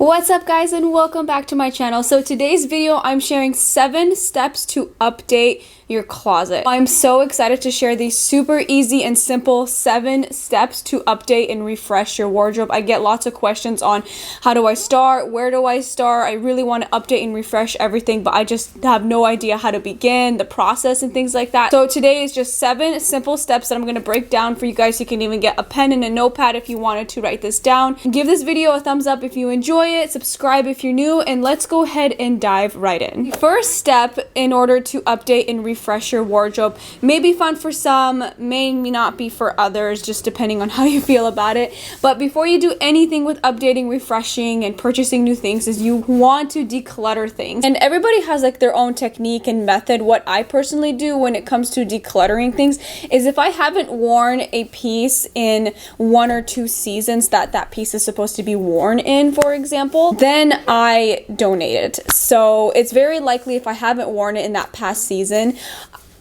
What's up guys, and welcome back to my channel. So today's video I'm sharing 7 steps to update your closet. I'm so excited to share these super easy and simple 7 steps to update and refresh your wardrobe. I get lots of questions on how do I start, where do I start. I really want to update and refresh everything, but I just have no idea how to begin, the process and things like that. So today is just 7 simple steps that I'm going to break down for you guys. You can even get a pen and a notepad if you wanted to write this down. Give this video a thumbs up if you enjoy it, subscribe if you're new, and let's go ahead and dive right in. First step in order to update and refresh your wardrobe may be fun for some, may not be for others, just depending on how you feel about it. But before you do anything with updating, refreshing, and purchasing new things, is you want to declutter things. And everybody has like their own technique and method. What I personally do when it comes to decluttering things is if I haven't worn a piece in 1 or 2 seasons that piece is supposed to be worn in, for example, then I donate it. So it's very likely if I haven't worn it in that past season,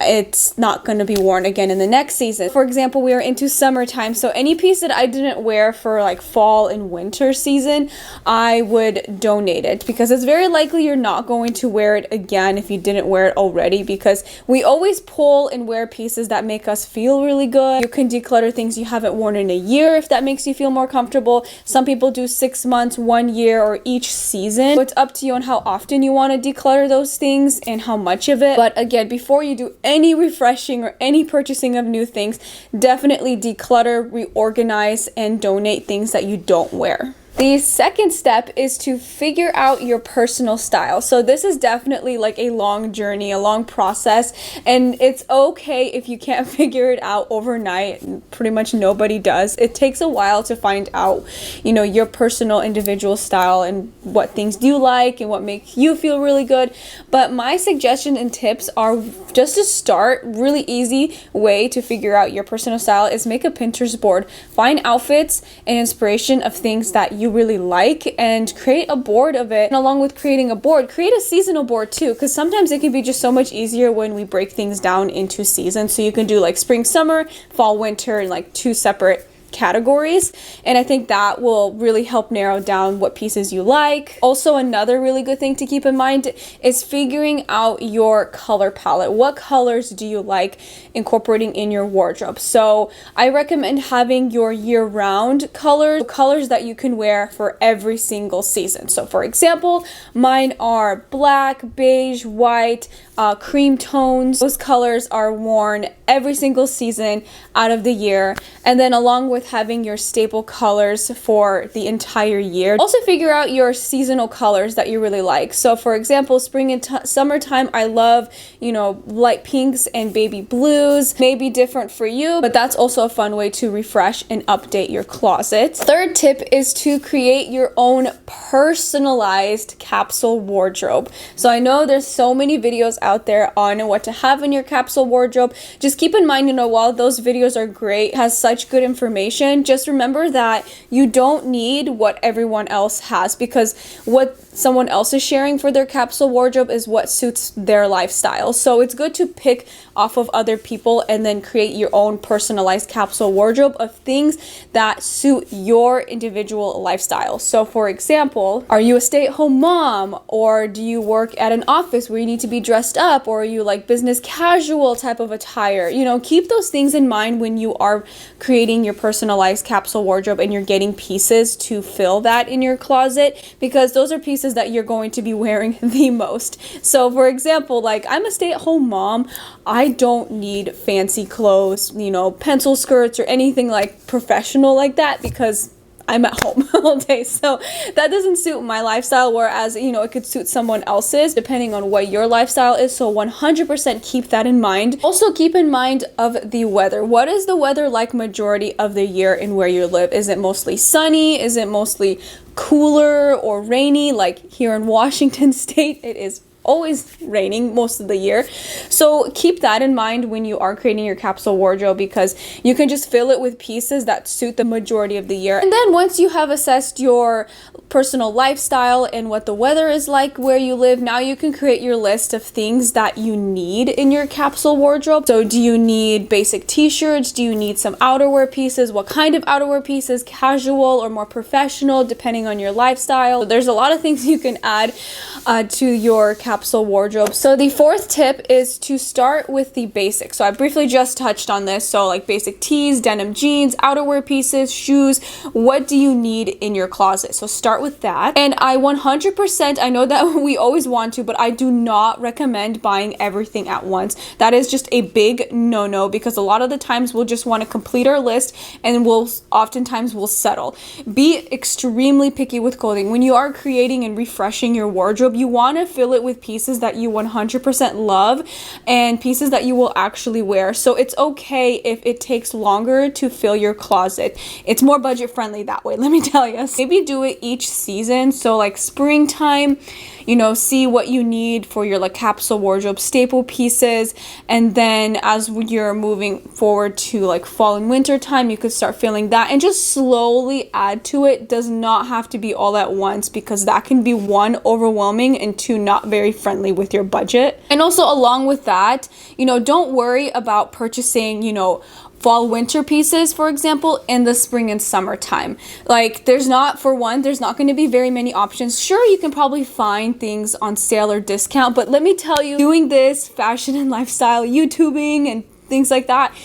it's not going to be worn again in the next season. For example, we are into summertime, so any piece that I didn't wear for like fall and winter season, I would donate it, because it's very likely you're not going to wear it again if you didn't wear it already, because we always pull and wear pieces that make us feel really good. You can declutter things you haven't worn in a year if that makes you feel more comfortable. Some people do 6 months, 1 year, or each season. So it's up to you on how often you want to declutter those things and how much of it. But again, before you do any refreshing or any purchasing of new things, definitely declutter, reorganize, and donate things that you don't wear. The second step is to figure out your personal style. So this is definitely like a long journey, a long process, and it's okay if you can't figure it out overnight. Pretty much nobody does. It takes a while to find out, your personal individual style and what things do you like and what makes you feel really good. But my suggestion and tips are just to start. Really easy way to figure out your personal style is make a Pinterest board. Find outfits and inspiration of things that you really like and create a board of it. And along with creating a board, create a seasonal board too, because sometimes it can be just so much easier when we break things down into seasons. So you can do like spring, summer, fall, winter, and like 2 separate categories, and I think that will really help narrow down what pieces you like. Also, another really good thing to keep in mind is figuring out your color palette. What colors do you like incorporating in your wardrobe? So I recommend having your year-round colors that you can wear for every single season. So for example, mine are black, beige, white, cream tones. Those colors are worn every single season out of the year. And then along with having your staple colors for the entire year, also figure out your seasonal colors that you really like. So for example, spring and summertime, I love, light pinks and baby blues. May be different for you, but that's also a fun way to refresh and update your closet. Third tip is to create your own personalized capsule wardrobe. So I know there's so many videos out there on what to have in your capsule wardrobe. Just keep in mind, while those videos are great, has such good information, just remember that you don't need what everyone else has, because what someone else is sharing for their capsule wardrobe is what suits their lifestyle. So it's good to pick off of other people and then create your own personalized capsule wardrobe of things that suit your individual lifestyle. So for example, are you a stay-at-home mom, or do you work at an office where you need to be dressed up, or are you like business casual type of attire? Keep those things in mind when you are creating your personalized capsule wardrobe and you're getting pieces to fill that in your closet, because those are pieces that you're going to be wearing the most. So for example, like I'm a stay-at-home mom, I don't need fancy clothes, pencil skirts or anything like professional like that, because I'm at home all day. So that doesn't suit my lifestyle, whereas, it could suit someone else's depending on what your lifestyle is. So 100% keep that in mind. Also keep in mind of the weather. What is the weather like majority of the year in where you live? Is it mostly sunny? Is it mostly cooler or rainy? Like here in Washington State, it is always raining most of the year. So keep that in mind when you are creating your capsule wardrobe, because you can just fill it with pieces that suit the majority of the year. And then once you have assessed your personal lifestyle and what the weather is like where you live, now you can create your list of things that you need in your capsule wardrobe. So do you need basic t-shirts? Do you need some outerwear pieces? What kind of outerwear pieces? Casual or more professional, depending on your lifestyle. So there's a lot of things you can add to your capsule wardrobe. So the fourth tip is to start with the basics. So I briefly just touched on this. So like basic tees, denim jeans, outerwear pieces, shoes. What do you need in your closet? So start with that. And I 100%, I know that we always want to, but I do not recommend buying everything at once. That is just a big no-no, because a lot of the times we'll just want to complete our list and oftentimes we'll settle. Be extremely picky with clothing. When you are creating and refreshing your wardrobe, you want to fill it with pieces that you 100% love and pieces that you will actually wear. So it's okay if it takes longer to fill your closet. It's more budget friendly that way, let me tell you. Maybe do it each season. So like springtime, you know, see what you need for your like capsule wardrobe staple pieces, and then as you're moving forward to like fall and winter time, you could start filling that and just slowly add to it. Does not have to be all at once, because that can be one, overwhelming, and two, not very friendly with your budget. And also along with that, you know, don't worry about purchasing, you know, fall winter pieces, for example, in the spring and summertime. Like there's not going to be very many options. Sure, you can probably find things on sale or discount, but let me tell you, doing this fashion and lifestyle YouTubing and things like that,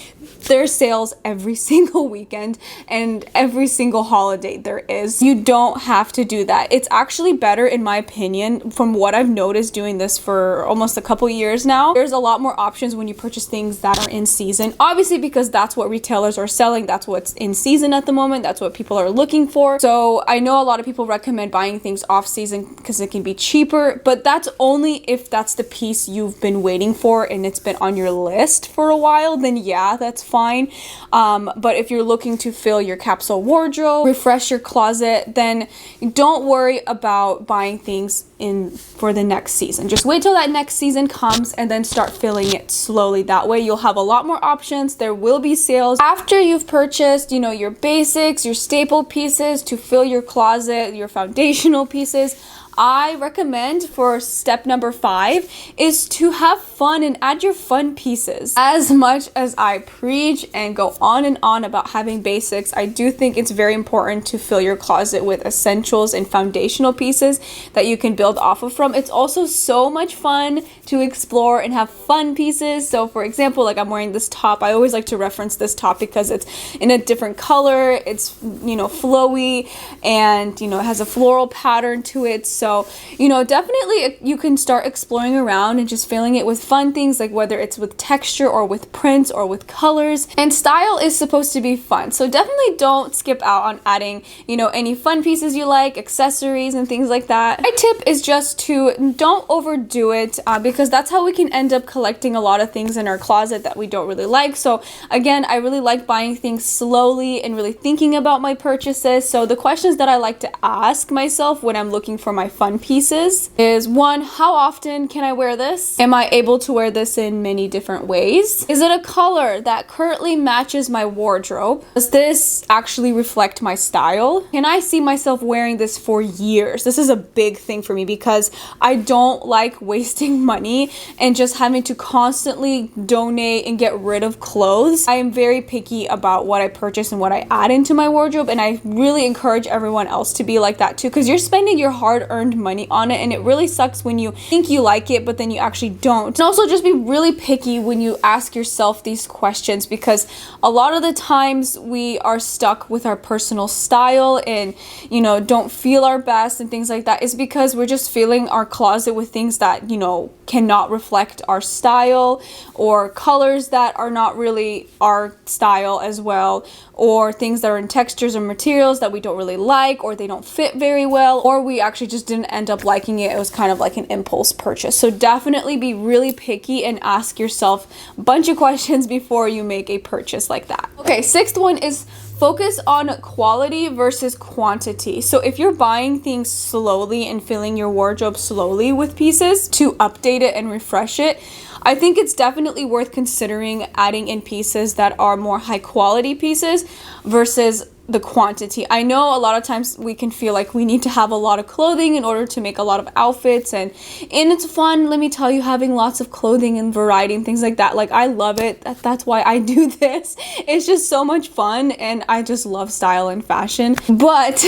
there's sales every single weekend and every single holiday there is. You don't have to do that. It's actually better, in my opinion, from what I've noticed doing this for almost a couple years now. There's a lot more options when you purchase things that are in season, obviously, because that's what retailers are selling. That's what's in season at the moment. That's what people are looking for. So I know a lot of people recommend buying things off season because it can be cheaper, but that's only if that's the piece you've been waiting for and it's been on your list for a while. Then yeah, that's fine. But if you're looking to fill your capsule wardrobe, refresh your closet, then don't worry about buying things in for the next season. Just wait till that next season comes and then start filling it slowly. That way you'll have a lot more options. There will be sales after you've purchased, you know, your basics, your staple pieces to fill your closet, your foundational pieces. I recommend for step number 5 is to have fun and add your fun pieces. As much as I preach and go on and on about having basics, I do think it's very important to fill your closet with essentials and foundational pieces that you can build off of from. It's also so much fun to explore and have fun pieces. So for example, like I'm wearing this top. I always like to reference this top because it's in a different color. It's, you know, flowy, and, you know, it has a floral pattern to it. So, you know, definitely you can start exploring around and just filling it with fun things, like whether it's with texture or with prints or with colors. And style is supposed to be fun. So definitely don't skip out on adding, you know, any fun pieces you like, accessories and things like that. My tip is just to don't overdo it, because that's how we can end up collecting a lot of things in our closet that we don't really like. So again, I really like buying things slowly and really thinking about my purchases. So the questions that I like to ask myself when I'm looking for my fun pieces is, 1, how often can I wear this? Am I able to wear this in many different ways? Is it a color that currently matches my wardrobe? Does this actually reflect my style? Can I see myself wearing this for years? This is a big thing for me because I don't like wasting money and just having to constantly donate and get rid of clothes. I am very picky about what I purchase and what I add into my wardrobe, and I really encourage everyone else to be like that too, because you're spending your hard-earned money on it, and it really sucks when you think you like it but then you actually don't. And also just be really picky when you ask yourself these questions, because a lot of the times we are stuck with our personal style and, you know, don't feel our best and things like that, is because we're just filling our closet with things that, you know, cannot reflect our style, or colors that are not really our style as well, or things that are in textures or materials that we don't really like, or they don't fit very well, or we actually just didn't end up liking it. It was kind of like an impulse purchase. So definitely be really picky and ask yourself a bunch of questions before you make a purchase like that. Okay, 6th one is Focus on quality versus quantity. So if you're buying things slowly and filling your wardrobe slowly with pieces to update it and refresh it, I think it's definitely worth considering adding in pieces that are more high quality pieces versus the quantity. I know a lot of times we can feel like we need to have a lot of clothing in order to make a lot of outfits, and it's fun, let me tell you, having lots of clothing and variety and things like that. Like, I love it. That's why I do this. It's just so much fun, and I just love style and fashion. But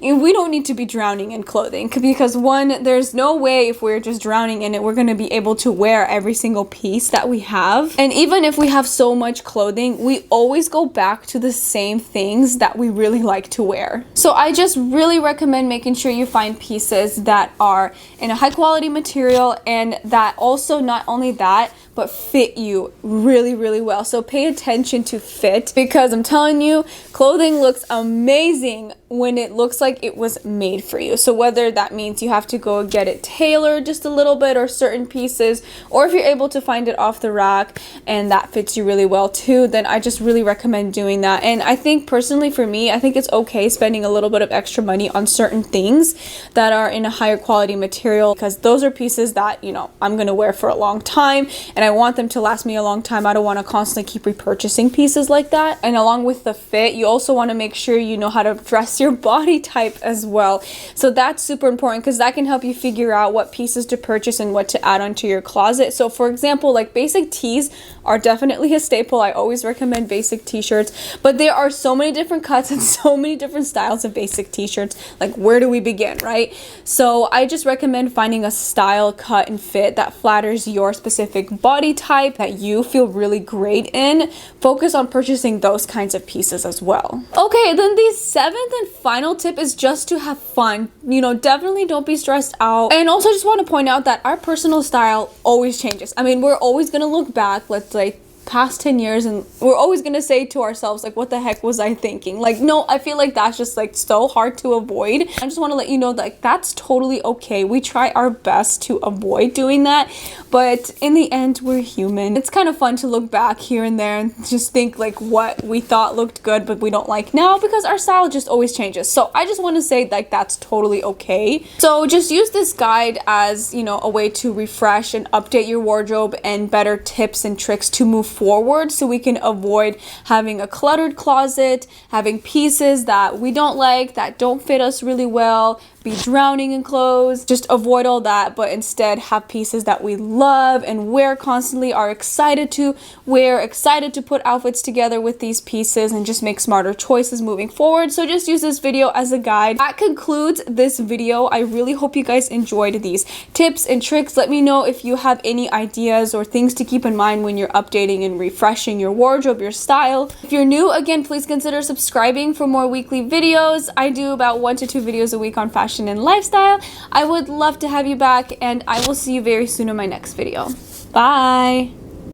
we don't need to be drowning in clothing, because one, there's no way if we're just drowning in it we're going to be able to wear every single piece that we have. And even if we have so much clothing, we always go back to the same things that we really like to wear. So I just really recommend making sure you find pieces that are in a high quality material, and that also, not only that, but fit you really, really well. So pay attention to fit, because I'm telling you, clothing looks amazing when it looks like it was made for you. So whether that means you have to go get it tailored just a little bit, or certain pieces, or if you're able to find it off the rack and that fits you really well too, then I just really recommend doing that. And I think personally for me, I think it's okay spending a little bit of extra money on certain things that are in a higher quality material, because those are pieces that, you know, I'm gonna wear for a long time, and I want them to last me a long time. I don't want to constantly keep repurchasing pieces like that. And along with the fit, you also want to make sure you know how to dress your body type as well. So that's super important, because that can help you figure out what pieces to purchase and what to add onto your closet. So for example, like basic tees are definitely a staple. I always recommend basic t-shirts, but there are so many different cuts and so many different styles of basic t-shirts. Like, where do we begin, right? So I just recommend finding a style, cut, and fit that flatters your specific body type, that you feel really great in. Focus on purchasing those kinds of pieces as well. Okay, then the seventh and final tip is just to have fun. You know, definitely don't be stressed out. And also just want to point out that our personal style always changes. I mean, we're always gonna look back, let's say, past 10 years, and we're always gonna say to ourselves, like, what the heck was I thinking? Like, no, I feel like that's just like so hard to avoid. I just want to let you know that, like, that's totally okay. We try our best to avoid doing that, but in the end, we're human. It's kind of fun to look back here and there and just think like what we thought looked good but we don't like now, because our style just always changes. So I just want to say, like, that's totally okay. So just use this guide as, you know, a way to refresh and update your wardrobe, and better tips and tricks to move forward, so we can avoid having a cluttered closet, having pieces that we don't like, that don't fit us really well, be drowning in clothes. Just avoid all that, but instead have pieces that we love and wear constantly, are excited to wear, excited to put outfits together with these pieces, and just make smarter choices moving forward. So just use this video as a guide. That concludes this video. I really hope you guys enjoyed these tips and tricks. Let me know if you have any ideas or things to keep in mind when you're updating and refreshing your wardrobe, your style. If you're new, again, please consider subscribing for more weekly videos. I do about 1 to 2 videos a week on fashion and lifestyle. I would love to have you back, and I will see you very soon in my next video. Bye!